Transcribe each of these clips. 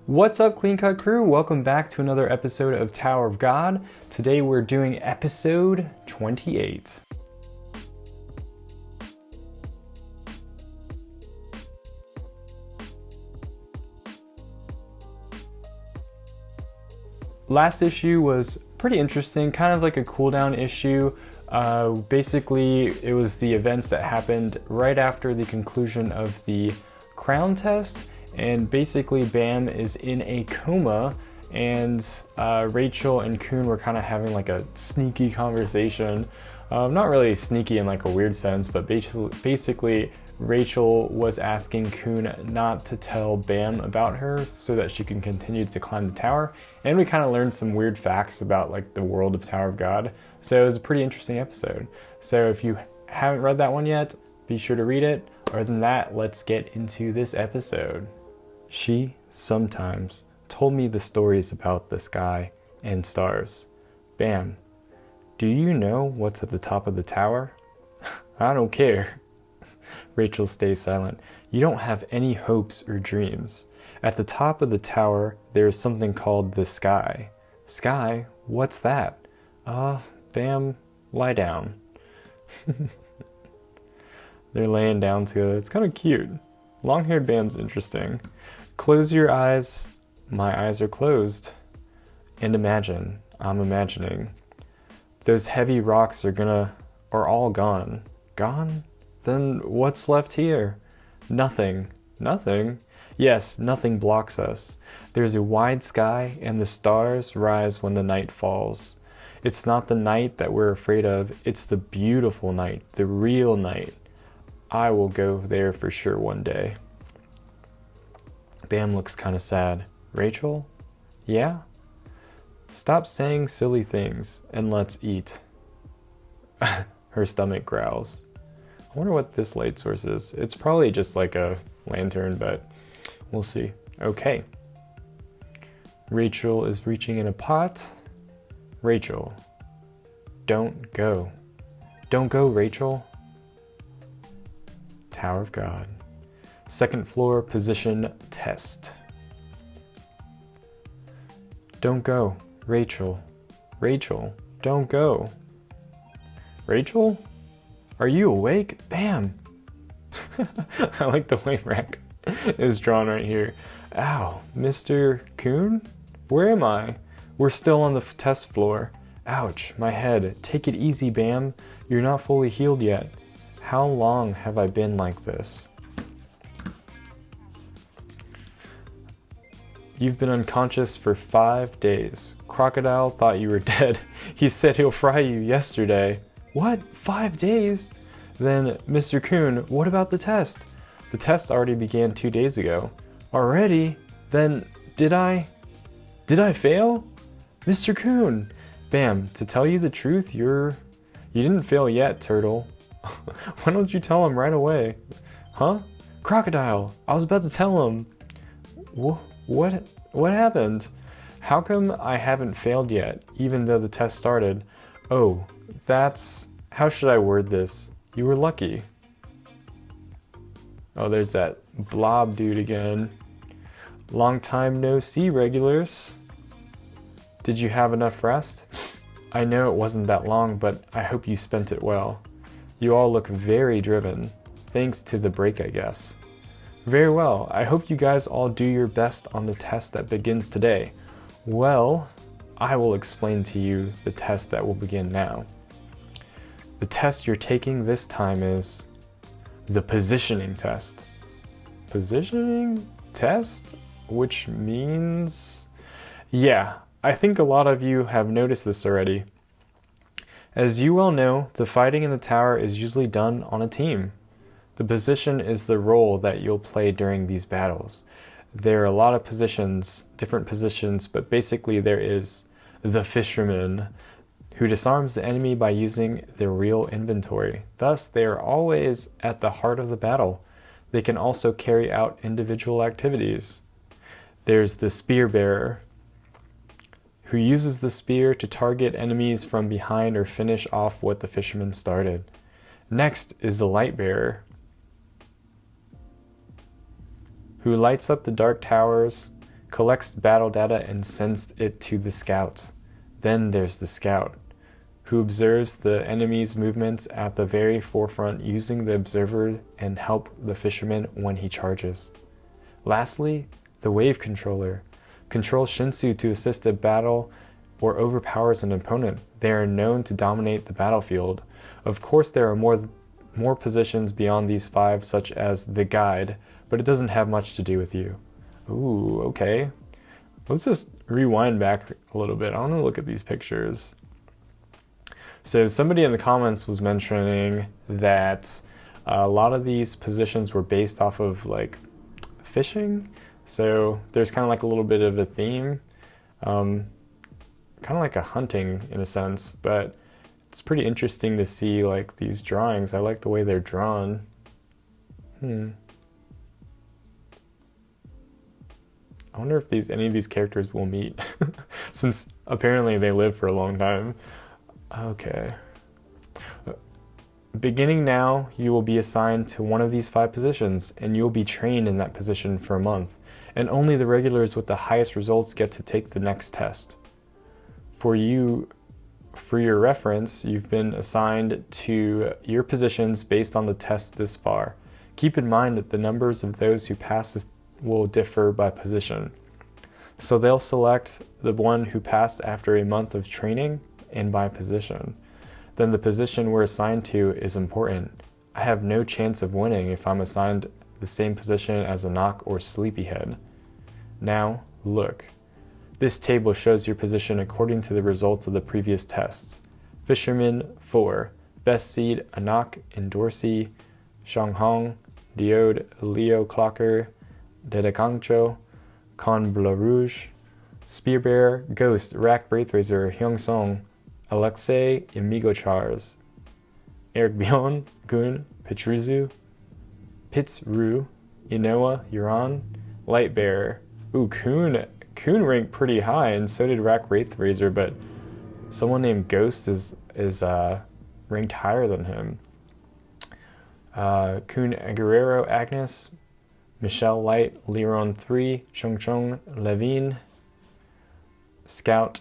What's up, Clean Cut crew? Welcome back to another episode of Tower of God. Today we're doing episode 28. Last issue was pretty interesting, kind of like a cooldown issue. Basically, it was the events that happened right after the conclusion of the crown test, and basically Bam is in a coma, and Rachel and Khun were kind of having like a sneaky conversation. Not really sneaky in like a weird sense, but basically Rachel was asking Khun not to tell Bam about her so that she can continue to climb the tower. And we kind of learned some weird facts about like the world of Tower of God. So it was a pretty interesting episode. So if you haven't read that one yet, be sure to read it. Other than that, let's get into this episode. She sometimes told me the stories about the sky and stars. Bam, do you know what's at the top of the tower? I don't care. Rachel stays silent. You don't have any hopes or dreams. At the top of the tower, there is something called the sky. Sky? What's that? Bam, lie down. They're laying down together. It's kind of cute. Long-haired Bam's interesting. Close your eyes. My eyes are closed. And imagine. I'm imagining. Those heavy rocks are all gone. Gone? Then what's left here? Nothing. Nothing? Yes, nothing blocks us. There's a wide sky and the stars rise when the night falls. It's not the night that we're afraid of, it's the beautiful night, the real night. I will go there for sure one day. Bam looks kind of sad. Rachel? Yeah? Stop saying silly things and let's eat. Her stomach growls. I wonder what this light source is. It's probably just like a lantern, but we'll see. Okay. Rachel is reaching in a pot. Rachel, don't go. Don't go, Rachel. Tower of God. Second floor position test. Don't go, Rachel. Rachel, don't go. Rachel? Are you awake? Bam! I like the way Rack is drawn right here. Ow, Mr. Khun? Where am I? We're still on the test floor. Ouch, my head. Take it easy, Bam. You're not fully healed yet. How long have I been like this? You've been unconscious for 5 days. Crocodile thought you were dead. He said he'll fry you yesterday. What? 5 days? Then, Mr. Khun, what about the test? The test already began 2 days ago. Already? Then, did I fail? Mr. Khun! Bam, to tell you the truth, you didn't fail yet, Turtle. Why don't you tell him right away? Huh? Crocodile! I was about to tell him. What happened? How come I haven't failed yet, even though the test started? Oh, how should I word this? You were lucky. Oh, there's that blob dude again. Long time no see, regulars. Did you have enough rest? I know it wasn't that long, but I hope you spent it well. You all look very driven, thanks to the break, I guess. Very well, I hope you guys all do your best on the test that begins today. Well, I will explain to you the test that will begin now. The test you're taking this time is the positioning test. Positioning test? Which means... Yeah, I think a lot of you have noticed this already. As you well know, the fighting in the tower is usually done on a team. The position is the role that you'll play during these battles. There are a lot of positions, different positions, but basically there is the fisherman, who disarms the enemy by using their real inventory. Thus, they are always at the heart of the battle. They can also carry out individual activities. There's the spear bearer, who uses the spear to target enemies from behind or finish off what the fisherman started. Next is the light bearer, who lights up the dark towers collects battle data and sends it to the scout. Then there's the scout, who observes the enemy's movements at the very forefront using the observer and help the fisherman when he charges. Lastly, the wave controller controls Shinsu to assist a battle or overpowers an opponent. They are known to dominate the battlefield. Of course, there are more positions beyond these 5, such as the guide, but it doesn't have much to do with you. Ooh, okay. Let's just rewind back a little bit. I want to look at these pictures. So somebody in the comments was mentioning that a lot of these positions were based off of like fishing. So there's kind of like a little bit of a theme, kind of like a hunting in a sense, but it's pretty interesting to see like these drawings. I like the way they're drawn. I wonder if any of these characters will meet, since apparently they live for a long time. Okay. Beginning now, you will be assigned to one of these 5 positions, and you will be trained in that position for a month, and only the regulars with the highest results get to take the next test. For your reference, you've been assigned to your positions based on the test this far. Keep in mind that the numbers of those who pass will differ by position. So they'll select the one who passed after a month of training and by position. Then the position we're assigned to is important. I have no chance of winning if I'm assigned the same position as a knock or sleepyhead. Now, look. This table shows your position according to the results of the previous tests. Fisherman 4, best seed Anak in Dorsey, Shanghong, Diode, Leo Clocker, Dedekangcho, Con Bleu Rouge, Spearbear, Ghost, Rack Wraithrazor, Hyungsong, Alexei, Amigo Chars, Eric Bion, Gun, Petruzu, Pitsru, Inoa, Uran, Lightbearer. Ooh, Khun ranked pretty high, and so did Rack Wraithrazor, but someone named Ghost is ranked higher than him. Khun Guerrero Agnes, Michelle Light, Liron 3, Chongchong Levine, Scout,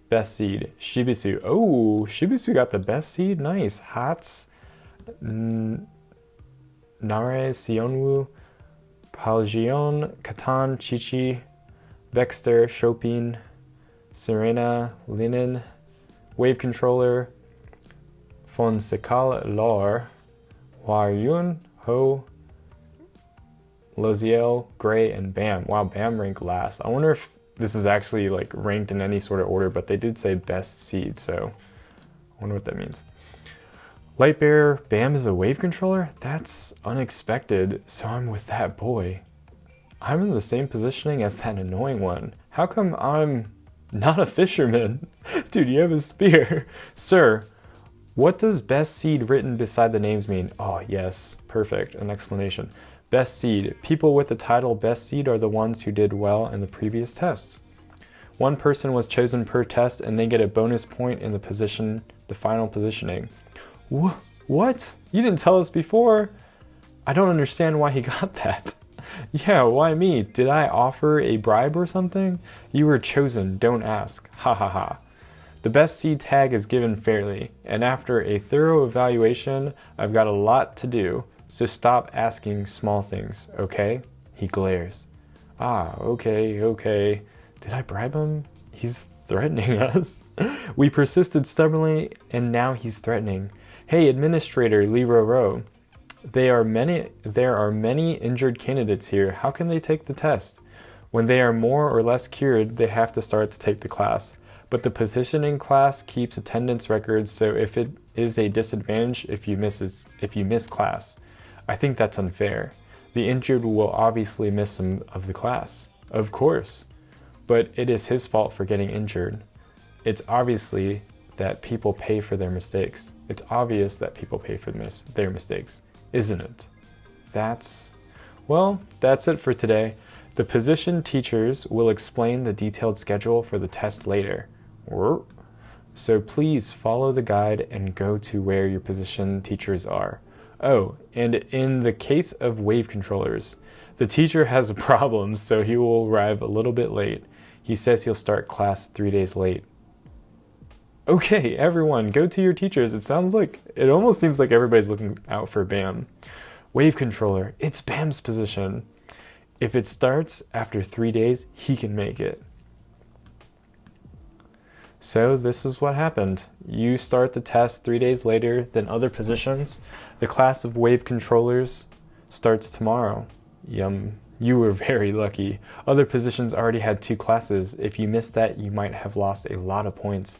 best seed, Shibisu. Oh, Shibisu got the best seed, nice. Hats, Nare Sionwu, Palgion, Katan, Chichi, Vexter, Chopin, Serena, Linen, Wave Controller, Fonsecal, Lor, Huayun, Ho, Loziel, Gray, and Bam. Wow, Bam ranked last. I wonder if this is actually like ranked in any sort of order, but they did say best seed, so I wonder what that means. Lightbearer, Bam is a wave controller? That's unexpected, so I'm with that boy. I'm in the same positioning as that annoying one. How come I'm not a fisherman? Dude, you have a spear. Sir, what does best seed written beside the names mean? Oh, yes, perfect, an explanation. Best seed. People with the title best seed are the ones who did well in the previous tests. One person was chosen per test and they get a bonus point in the final positioning. What? You didn't tell us before. I don't understand why he got that. Yeah, why me? Did I offer a bribe or something? You were chosen, don't ask. Ha ha ha. The best seed tag is given fairly, and after a thorough evaluation, I've got a lot to do. So stop asking small things, okay? He glares. Ah, okay. Did I bribe him? He's threatening us. We persisted stubbornly, and now he's threatening. Hey, Administrator Lee Ro. There are many injured candidates here. How can they take the test? When they are more or less cured, they have to start to take the class. But the positioning class keeps attendance records, so if it is a disadvantage if you miss class. I think that's unfair. The injured will obviously miss some of the class. Of course. But it is his fault for getting injured. It's obviously that people pay for their mistakes. It's obvious that people pay for their mistakes, isn't it? That's it for today. The position teachers will explain the detailed schedule for the test later. So please follow the guide and go to where your position teachers are. Oh, and in the case of wave controllers, The teacher has a problem, so he will arrive a little bit late. He says he'll start class 3 days late. Okay, everyone, go to your teachers. It almost seems like everybody's looking out for Bam. Wave controller, it's Bam's position. If it starts after 3 days, he can make it. So this is what happened. You start the test 3 days later than other positions. The class of wave controllers starts tomorrow. Yum. You were very lucky. Other positions already had 2 classes. If you missed that, you might have lost a lot of points.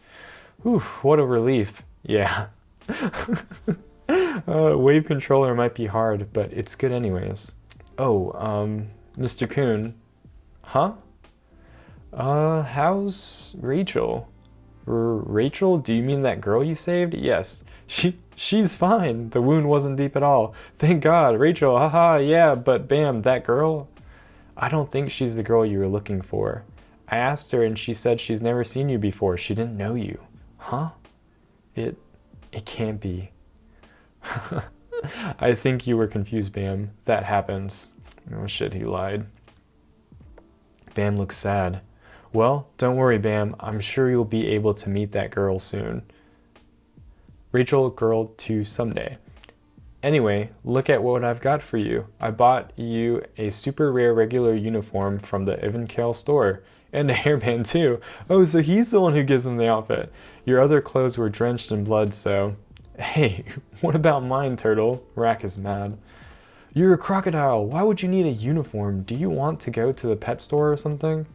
Whew, what a relief. Yeah. Wave controller might be hard, but it's good anyways. Oh, Mr. Khun. Huh? How's Rachel? Rachel, do you mean that girl you saved? Yes. She's fine. The wound wasn't deep at all. Thank God. Rachel, haha, yeah, but Bam, that girl? I don't think she's the girl you were looking for. I asked her and she said she's never seen you before. She didn't know you. Huh? It can't be. I think you were confused, Bam. That happens. Oh shit, he lied. Bam looks sad. Well, don't worry, Bam. I'm sure you'll be able to meet that girl soon. Rachel, girl to someday. Anyway, look at what I've got for you. I bought you a super rare regular uniform from the Evankale store. And a hairband too. Oh, so he's the one who gives him the outfit. Your other clothes were drenched in blood, so... Hey, what about mine, Turtle? Rack is mad. You're a crocodile. Why would you need a uniform? Do you want to go to the pet store or something?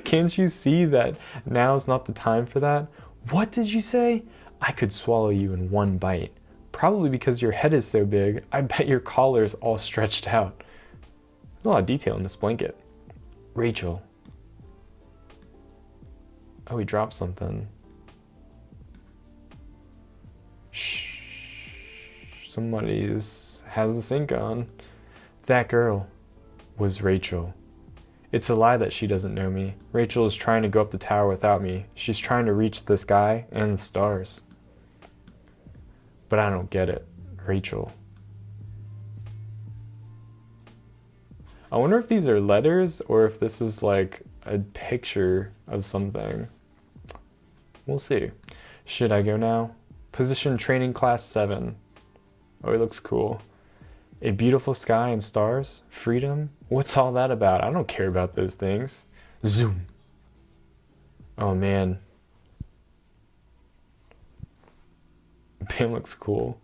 Can't you see that now's not the time for that? What did you say? I could swallow you in one bite. Probably because your head is so big, I bet your collar's all stretched out. There's a lot of detail in this blanket. Rachel. Oh, he dropped something. Shh. Somebody has the sink on. That girl was Rachel. It's a lie that she doesn't know me. Rachel is trying to go up the tower without me. She's trying to reach the sky and the stars. But I don't get it. Rachel. I wonder if these are letters or if this is like a picture of something. We'll see. Should I go now? Position training class 7. Oh, it looks cool. A beautiful sky and stars? Freedom? What's all that about? I don't care about those things. Zoom. Oh man. Bam looks cool.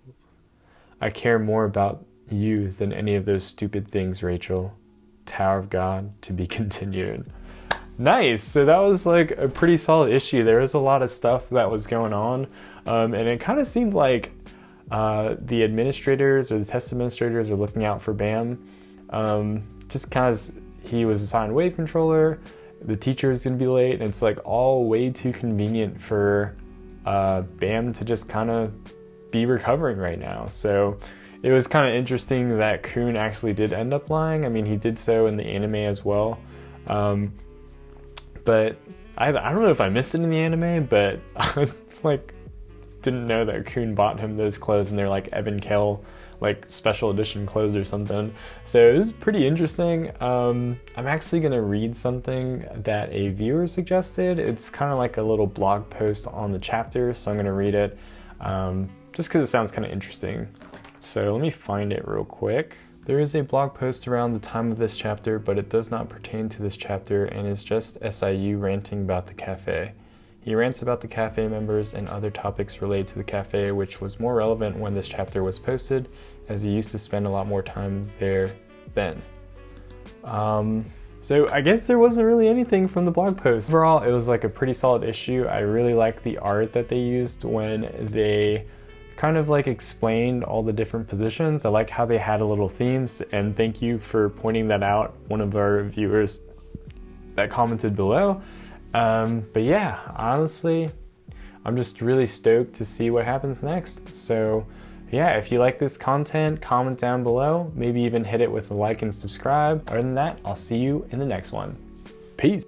I care more about you than any of those stupid things, Rachel. Tower of God to be continued. Nice. So that was like a pretty solid issue. There was a lot of stuff that was going on, and it kind of seemed like the administrators or the test administrators are looking out for Bam. Just because he was assigned wave controller, the teacher is going to be late, and it's like all way too convenient for Bam to just kind of be recovering right now. So it was kind of interesting that Khun actually did end up lying. I mean, he did so in the anime as well. But I don't know if I missed it in the anime, but I like didn't know that Khun bought him those clothes and they're like Evankale like special edition clothes or something. So it was pretty interesting. I'm actually gonna read something that a viewer suggested. It's kind of like a little blog post on the chapter, so I'm gonna read it just because it sounds kind of interesting. So let me find it real quick. There is a blog post around the time of this chapter, but it does not pertain to this chapter and is just SIU ranting about the cafe. He rants about the cafe members and other topics related to the cafe, which was more relevant when this chapter was posted, as he used to spend a lot more time there then. So I guess there wasn't really anything from the blog post. Overall, it was like a pretty solid issue. I really like the art that they used when they kind of like explained all the different positions. I like how they had a little themes, and thank you for pointing that out, one of our viewers that commented below. But yeah, honestly, I'm just really stoked to see what happens next. So yeah, if you like this content, comment down below, maybe even hit it with a like and subscribe. Other than that, I'll see you in the next one. Peace.